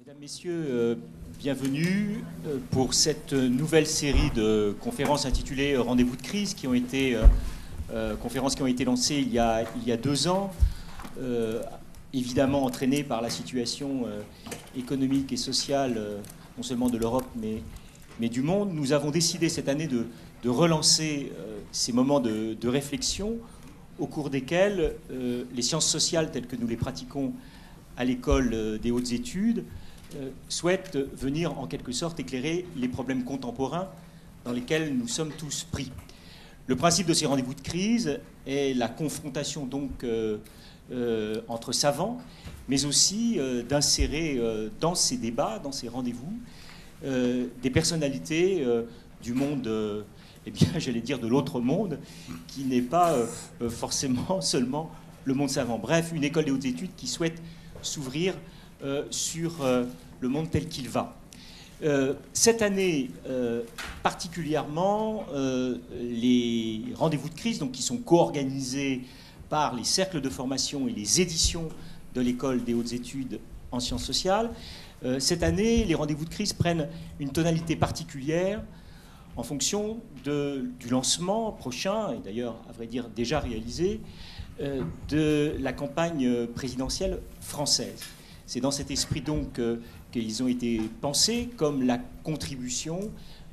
Mesdames, Messieurs, bienvenue pour cette nouvelle série de conférences intitulées Rendez-vous de crise qui ont été lancées il y a 2 ans, évidemment entraînées par la situation économique et sociale, non seulement de l'Europe, mais du monde. Nous avons décidé cette année de relancer ces moments de réflexion au cours desquels les sciences sociales telles que nous les pratiquons à l'école des hautes études souhaitent venir en quelque sorte éclairer les problèmes contemporains dans lesquels nous sommes tous pris. Le principe de ces rendez-vous de crise est la confrontation donc entre savants, mais aussi d'insérer dans ces débats, dans ces rendez-vous, des personnalités du monde, eh bien, j'allais dire de l'autre monde, qui n'est pas forcément seulement le monde savant. Bref, une école des hautes études qui souhaite s'ouvrir sur le monde tel qu'il va. Cette année, particulièrement, les rendez-vous de crise, donc, qui sont co-organisés par les cercles de formation et les éditions de l'école des hautes études en sciences sociales, cette année, les rendez-vous de crise prennent une tonalité particulière en fonction du lancement prochain, et d'ailleurs, à vrai dire, déjà réalisé, de la campagne présidentielle française. C'est dans cet esprit donc qu'ils ont été pensés comme la contribution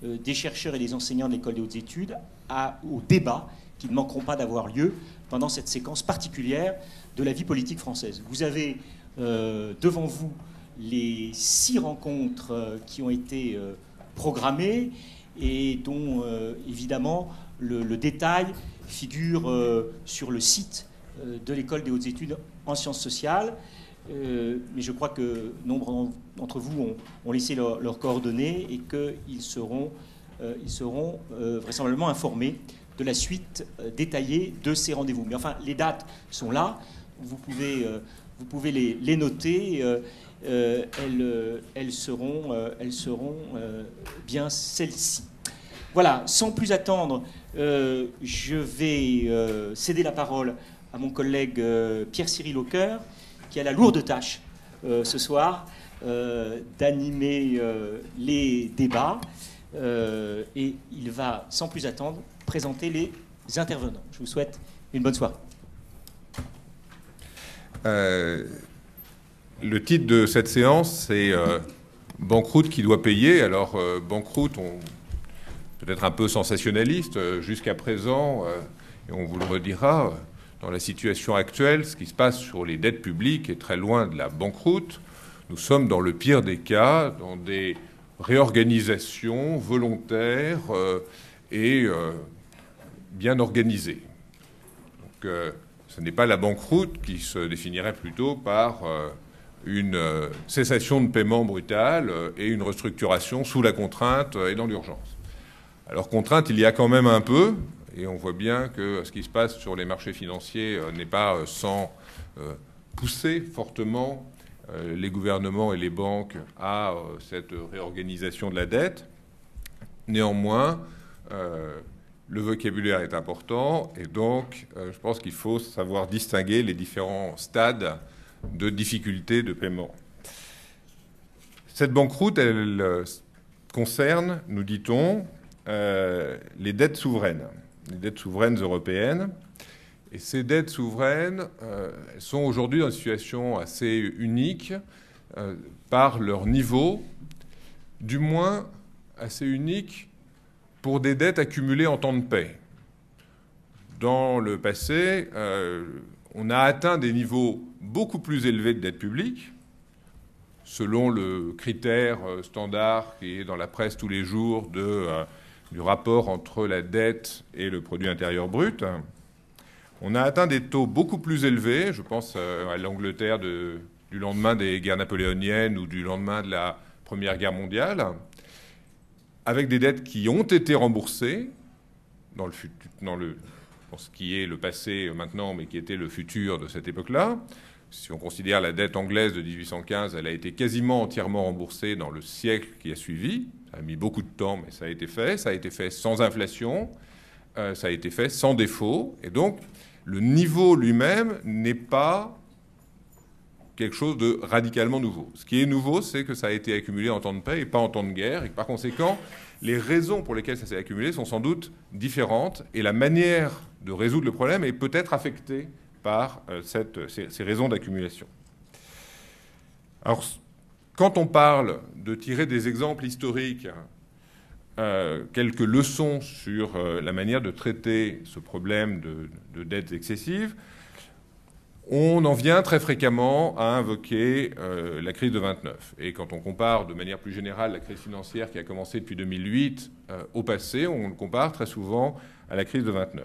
des chercheurs et des enseignants de l'école des hautes études au débat qui ne manqueront pas d'avoir lieu pendant cette séquence particulière de la vie politique française. Vous avez devant vous les 6 rencontres qui ont été programmées et dont évidemment le détail figure sur le site de l'école des hautes études en sciences sociales. Mais je crois que nombre d'entre vous ont laissé leurs coordonnées et qu'ils seront vraisemblablement informés de la suite détaillée de ces rendez-vous. Mais enfin, les dates sont là, vous pouvez les noter, elles seront bien celles-ci. Voilà, sans plus attendre, je vais céder la parole à mon collègue Pierre-Cyril Aucoeur, qui a la lourde tâche ce soir d'animer les débats. Et il va, sans plus attendre, présenter les intervenants. Je vous souhaite une bonne soirée. Le titre de cette séance, c'est Banqueroute qui doit payer. Alors, banqueroute, peut-être un peu sensationnaliste jusqu'à présent, et on vous le redira, dans la situation actuelle, ce qui se passe sur les dettes publiques est très loin de la banqueroute. Nous sommes dans le pire des cas, dans des réorganisations volontaires et bien organisées. Donc, ce n'est pas la banqueroute qui se définirait plutôt par une cessation de paiement brutale et une restructuration sous la contrainte et dans l'urgence. Alors, contrainte, il y a quand même un peu. Et on voit bien que ce qui se passe sur les marchés financiers n'est pas sans pousser fortement les gouvernements et les banques à cette réorganisation de la dette. Néanmoins, le vocabulaire est important et donc je pense qu'il faut savoir distinguer les différents stades de difficulté de paiement. Cette banqueroute, elle concerne, nous dit-on, les dettes souveraines européennes. Et ces dettes souveraines elles sont aujourd'hui dans une situation assez unique par leur niveau, du moins assez unique pour des dettes accumulées en temps de paix. Dans le passé, on a atteint des niveaux beaucoup plus élevés de dette publique, selon le critère standard qui est dans la presse tous les jours du rapport entre la dette et le produit intérieur brut. On a atteint des taux beaucoup plus élevés, je pense à l'Angleterre du lendemain des guerres napoléoniennes ou du lendemain de la Première Guerre mondiale, avec des dettes qui ont été remboursées dans ce qui est le passé maintenant, mais qui était le futur de cette époque-là. Si on considère la dette anglaise de 1815, elle a été quasiment entièrement remboursée dans le siècle qui a suivi. Ça a mis beaucoup de temps, mais ça a été fait. Ça a été fait sans inflation, ça a été fait sans défaut. Et donc, le niveau lui-même n'est pas quelque chose de radicalement nouveau. Ce qui est nouveau, c'est que ça a été accumulé en temps de paix et pas en temps de guerre, et que par conséquent, les raisons pour lesquelles ça s'est accumulé sont sans doute différentes, et la manière de résoudre le problème est peut-être affectée par ces raisons d'accumulation. Alors, quand on parle de tirer des exemples historiques, quelques leçons sur la manière de traiter ce problème de dettes excessives, on en vient très fréquemment à invoquer la crise de 29. Et quand on compare de manière plus générale la crise financière qui a commencé depuis 2008 au passé, on le compare très souvent à la crise de 29.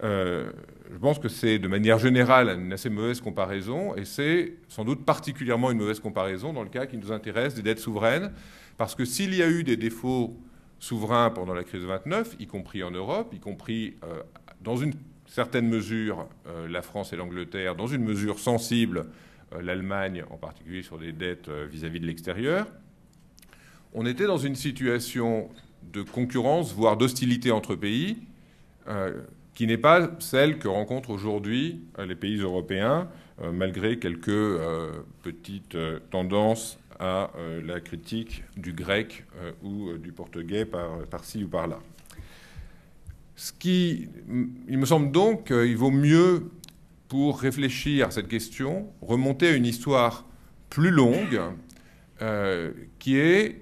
Je pense que c'est de manière générale une assez mauvaise comparaison, et c'est sans doute particulièrement une mauvaise comparaison dans le cas qui nous intéresse des dettes souveraines, parce que s'il y a eu des défauts souverains pendant la crise de 29, y compris en Europe, y compris dans une certaine mesure la France et l'Angleterre, dans une mesure sensible l'Allemagne, en particulier sur des dettes vis-à-vis de l'extérieur, on était dans une situation de concurrence, voire d'hostilité entre pays, qui n'est pas celle que rencontrent aujourd'hui les pays européens, malgré quelques petites tendances à la critique du grec ou du portugais par-ci ou par-là. Il me semble donc qu'il vaut mieux, pour réfléchir à cette question, remonter à une histoire plus longue, qui est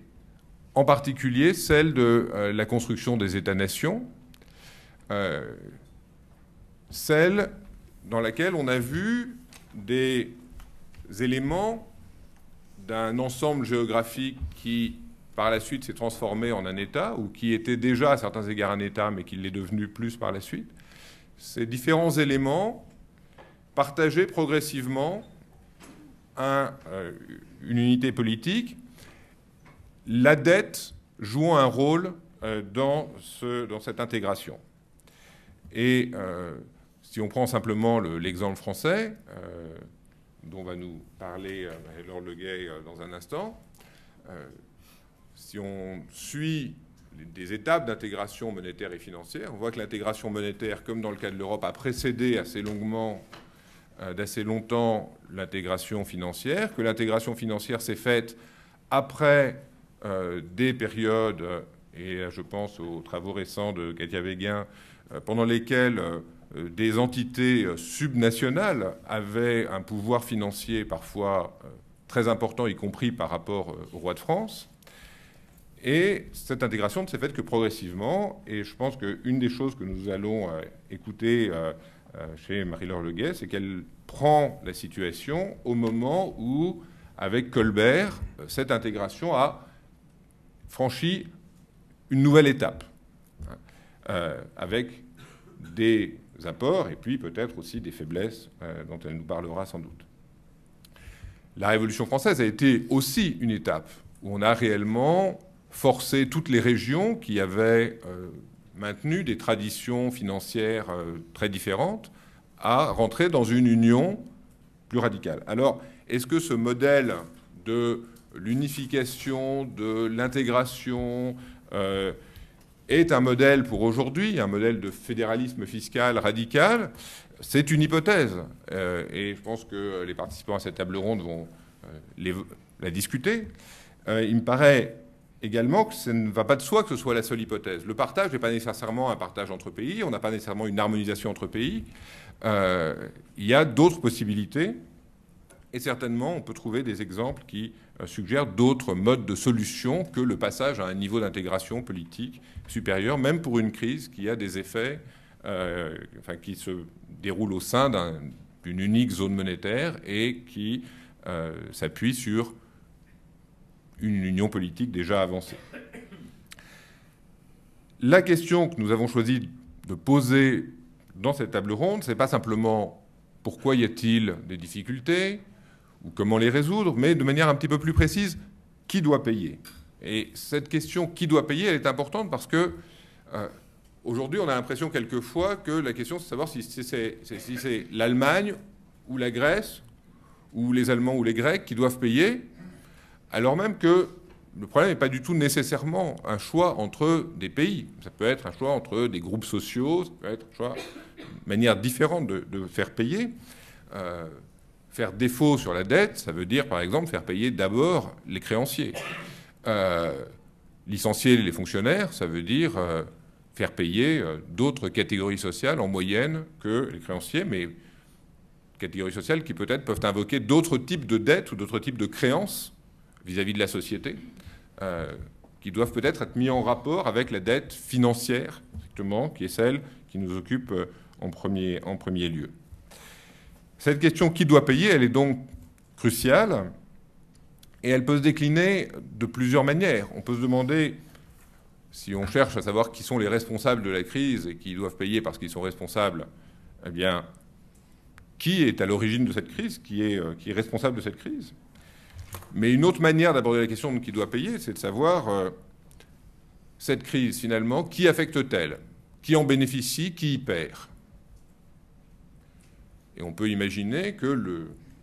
en particulier celle de la construction des États-nations, celle dans laquelle on a vu des éléments d'un ensemble géographique qui, par la suite, s'est transformé en un État, ou qui était déjà à certains égards un État, mais qui l'est devenu plus par la suite. Ces différents éléments partageaient progressivement une unité politique, la dette jouant un rôle dans cette intégration. Et si on prend simplement l'exemple français, dont va nous parler Marie-Laure Leguet dans un instant, si on suit des étapes d'intégration monétaire et financière, on voit que l'intégration monétaire, comme dans le cas de l'Europe, a précédé assez longuement, d'assez longtemps, l'intégration financière, que l'intégration financière s'est faite après des périodes, et je pense aux travaux récents de Katia Véguin, pendant lesquelles des entités subnationales avaient un pouvoir financier parfois très important, y compris par rapport au roi de France. Et cette intégration ne s'est faite que progressivement. Et je pense qu'une des choses que nous allons écouter chez Marie-Laure Leguet, c'est qu'elle prend la situation au moment où, avec Colbert, cette intégration a franchi une nouvelle étape, avec des apports et puis peut-être aussi des faiblesses dont elle nous parlera sans doute. La Révolution française a été aussi une étape où on a réellement forcé toutes les régions qui avaient maintenu des traditions financières très différentes à rentrer dans une union plus radicale. Alors, est-ce que ce modèle de l'unification, de l'intégration est un modèle pour aujourd'hui, un modèle de fédéralisme fiscal radical? C'est une hypothèse. Et je pense que les participants à cette table ronde vont la discuter. Il me paraît également que ça ne va pas de soi que ce soit la seule hypothèse. Le partage n'est pas nécessairement un partage entre pays, on n'a pas nécessairement une harmonisation entre pays. Il y a d'autres possibilités, et certainement on peut trouver des exemples qui suggèrent d'autres modes de solution que le passage à un niveau d'intégration politique supérieur, même pour une crise qui a des effets qui se déroule au sein d'une unique zone monétaire et qui s'appuie sur une union politique déjà avancée. La question que nous avons choisi de poser dans cette table ronde, ce n'est pas simplement pourquoi y a-t-il des difficultés ou comment les résoudre, mais de manière un petit peu plus précise, qui doit payer? Et cette question qui doit payer, elle est importante parce que aujourd'hui, on a l'impression quelquefois que la question, c'est de savoir si c'est l'Allemagne ou la Grèce ou les Allemands ou les Grecs qui doivent payer, alors même que le problème n'est pas du tout nécessairement un choix entre des pays. Ça peut être un choix entre des groupes sociaux, ça peut être un choix, une manière différente de faire payer. faire défaut sur la dette, ça veut dire, par exemple, faire payer d'abord les créanciers. Licencier les fonctionnaires, ça veut dire faire payer d'autres catégories sociales en moyenne que les créanciers, mais catégories sociales qui peut-être peuvent invoquer d'autres types de dettes ou d'autres types de créances vis-à-vis de la société, qui doivent peut-être être mis en rapport avec la dette financière, strictement, qui est celle qui nous occupe en premier lieu. Cette question qui doit payer, elle est donc cruciale, et elle peut se décliner de plusieurs manières. On peut se demander, si on cherche à savoir qui sont les responsables de la crise et qui doivent payer parce qu'ils sont responsables, eh bien, qui est à l'origine de cette crise, qui est responsable de cette crise. Mais une autre manière d'aborder la question de qui doit payer, c'est de savoir cette crise, finalement, qui affecte-t-elle? Qui en bénéficie? Qui y perd? Et on peut imaginer que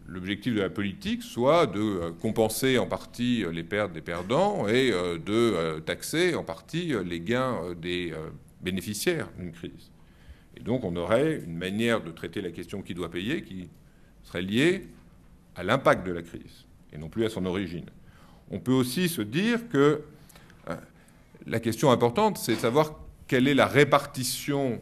l'objectif de la politique soit de compenser en partie les pertes des perdants et de taxer en partie les gains des bénéficiaires d'une crise. Et donc on aurait une manière de traiter la question qui doit payer qui serait liée à l'impact de la crise et non plus à son origine. On peut aussi se dire que la question importante, c'est de savoir quelle est la répartition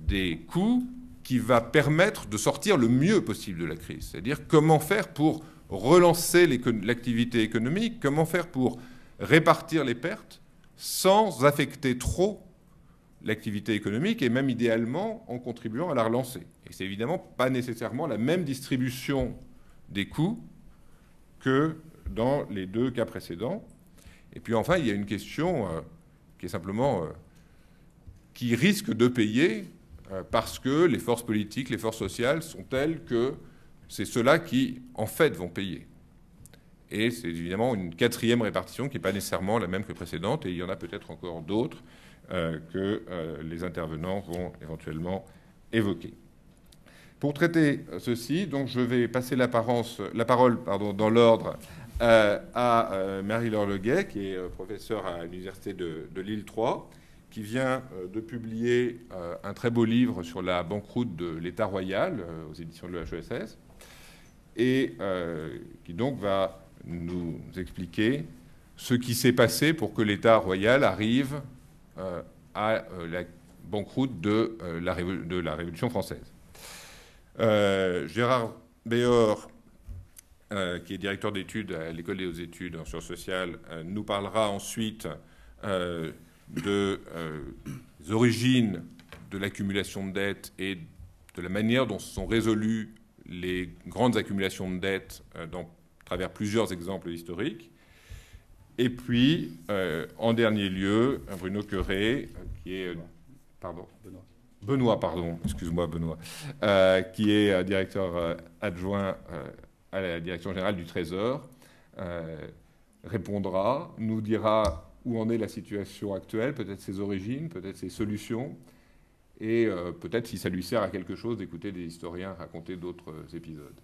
des coûts qui va permettre de sortir le mieux possible de la crise. C'est-à-dire comment faire pour relancer l'activité économique, comment faire pour répartir les pertes sans affecter trop l'activité économique et même idéalement en contribuant à la relancer. Et c'est évidemment pas nécessairement la même distribution des coûts que dans les deux cas précédents. Et puis enfin, il y a une question qui est simplement qui risque de payer parce que les forces politiques, les forces sociales sont telles que c'est ceux-là qui, en fait, vont payer. Et c'est évidemment une quatrième répartition qui n'est pas nécessairement la même que précédente, et il y en a peut-être encore d'autres que les intervenants vont éventuellement évoquer. Pour traiter ceci, donc, je vais passer la parole dans l'ordre à Marie-Laure Leguet, qui est professeure à l'Université de Lille 3, qui vient de publier un très beau livre sur la banqueroute de l'État royal aux éditions de l'EHESS, et qui donc va nous expliquer ce qui s'est passé pour que l'État royal arrive à la banqueroute de la Révolution française. Gérard Béor, qui est directeur d'études à l'École des hautes études en sciences sociales, nous parlera ensuite des origines de l'accumulation de dettes et de la manière dont se sont résolues les grandes accumulations de dettes à travers plusieurs exemples historiques. Et puis, en dernier lieu, Bruno Queuret, qui est... Benoît, excuse-moi, Benoît, qui est directeur adjoint à la Direction générale du Trésor, répondra, nous dira où en est la situation actuelle, peut-être ses origines, peut-être ses solutions, et peut-être si ça lui sert à quelque chose d'écouter des historiens raconter d'autres épisodes.